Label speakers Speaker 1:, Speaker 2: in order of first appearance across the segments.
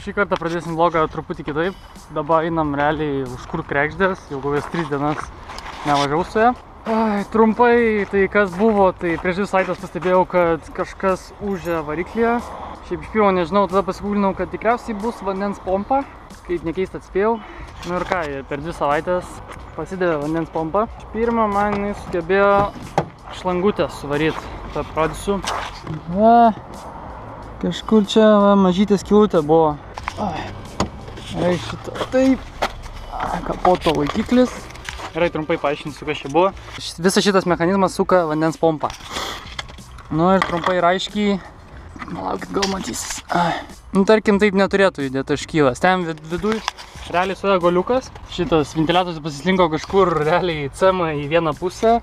Speaker 1: šį kartą pradėsim vlogą truputį kitaip. Dabar einam realiai už kur kregždės, jau kokias 3 dienas nevažiavau su ją. Trumpai, tai kas buvo, tai prieš 2 savaitės pastebėjau, kad kažkas ūžė variklyje. Šiaip iš pirmo nežinau, tada pasigūlinau, kad tikriausiai bus vandens pompa. Kaip nekeista atspėjau. Nu ir ką, per 2 savaitės pasidavė vandens pompa. Iš pirmo man jis sugebėjo šlangutę suvaryti. Tai parodysiu. Va, kažkur čia mažytė skylutė buvo. Gerai šitą. Taip. Kapoto laikiklis. Gerai, trumpai paaiškinsiu, kas čia buvo. Visas šitas mechanizmas suka vandens pompą. Nu ir trumpai ir aiškiai. Malaukit, gal matysis. Nu, tarkim, taip neturėtų judėti škylas. Ten viduj realiai suėjo goliukas. Šitas ventiliatorius pasislinko kažkur realiai cemą į vieną pusę.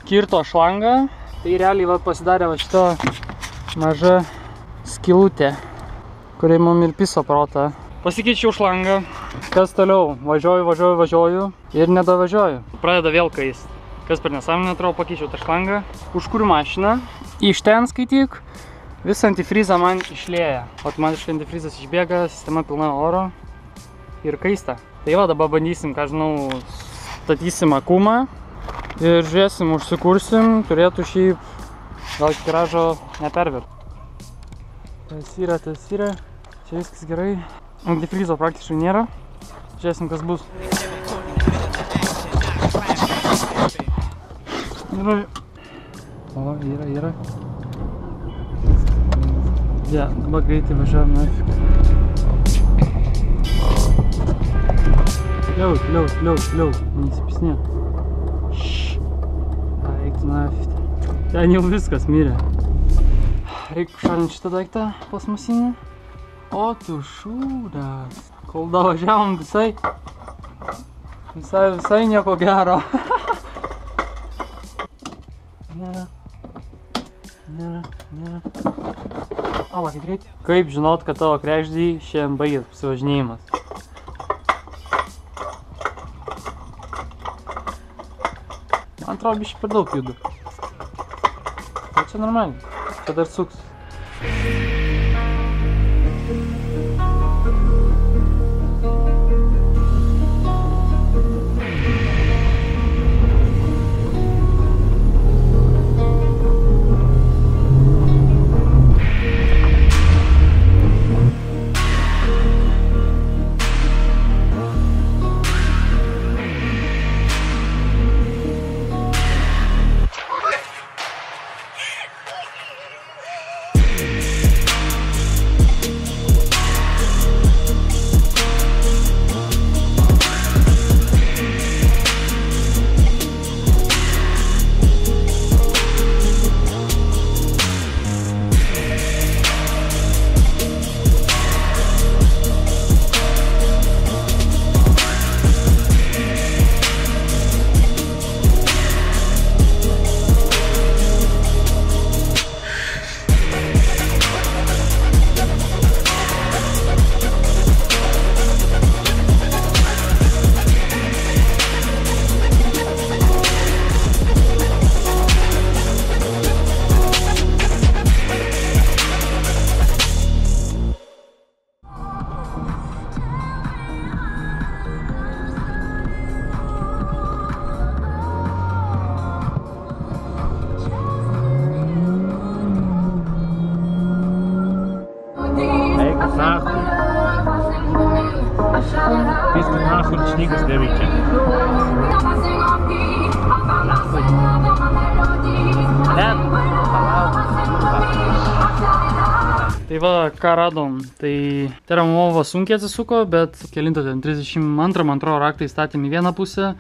Speaker 1: Kirto šlangą. Tai realiai va, pasidarė va šita maža skylutė, kuriai mum ir piso protą. Pasikeičiau šlangą. Kas toliau? Važiuoju ir nedavažiuoju. Pradeda vėl kaist. Kas per nesąmonę, atrodo, pakeičiau tą šlangą. Užkuriu mašiną. Iš ten skaityk. Visą antifrizą man išlieja. Automatiškai antifrizas išbėga, sistema pilna oro ir kaista. Tai va, dabar bandysim, ką žinau, statysim akumą ir žiūrėsim, užsikursim, turėtų šiaip gal garažo nepervirt. Tas yra, čia viskas gerai. Antifrizo praktiškai nėra. Žiūrėsim, kas bus. O, yra. Ja, dabar greitai važiuojam, nafik. Liau, nesipisnėk. Eik tu nafik. Ten jau viskas mirė. Reikia šalinti šitą daiktą plasmasinį. O tu šūdas. Kol davažiavom visai nieko gero. Nėra. Alakit greitai. Kaip žinot, kad tavo kregždį šiandien baigės pasivažinėjimas? Man atrodo, biškai per daug judu. Tai čia normaliai. Čia dar suks.
Speaker 2: Писка нахуй ручника сдавите.
Speaker 1: Tai va, ką radom, tai termovo sunkiai atsisuko, bet kelinto ten 32, man atrodo, raktą įstatėm į vieną pusę,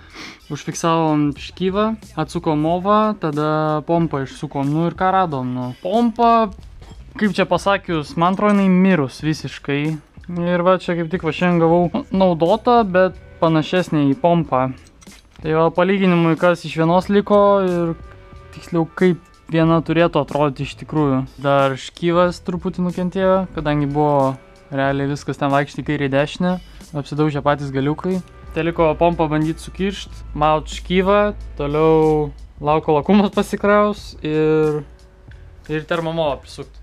Speaker 1: užfiksavom škyvą, atsukom movą, tada pompą išsukom, nu ir ką radom, nu, pompa, kaip čia pasakius, man atrodo, jinai mirus visiškai. Ir va, čia kaip tik va šiandien gavau naudotą, bet panašesnė į pompą. Tai va, palyginimui, kas iš vienos liko ir tiksliau kaip viena turėtų atrodyti iš tikrųjų. Dar škyvas truputį nukentėjo, kadangi buvo realiai viskas ten vaikšti kairė dešinė, apsidaužė patys galiukai. Tai liko pompą bandyti sukiršt, maut škyvą, toliau lauk kol akumas pasikraus ir termomovą prisukt.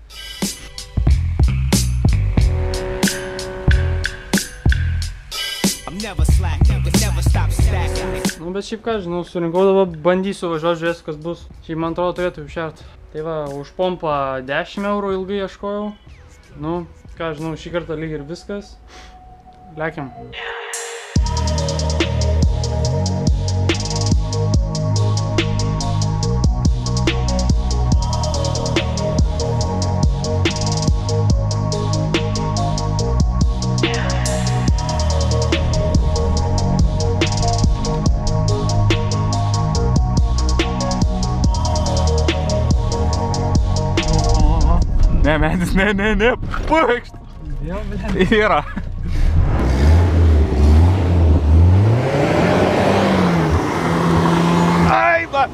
Speaker 1: Nu, bet šiaip ką, žinau, surinkau dabar, bandysiu važiuoti, žiūrėsiu, kas bus. Šiaip, man atrodo, turėtų užšert. Tai va, už pompą 10 eurų ilgai ieškojau. Nu, ką, žinau, šį kartą lyg ir viskas. Lekiam.
Speaker 2: Ne, medis, ne, pūkšt. Yra. Ai, va.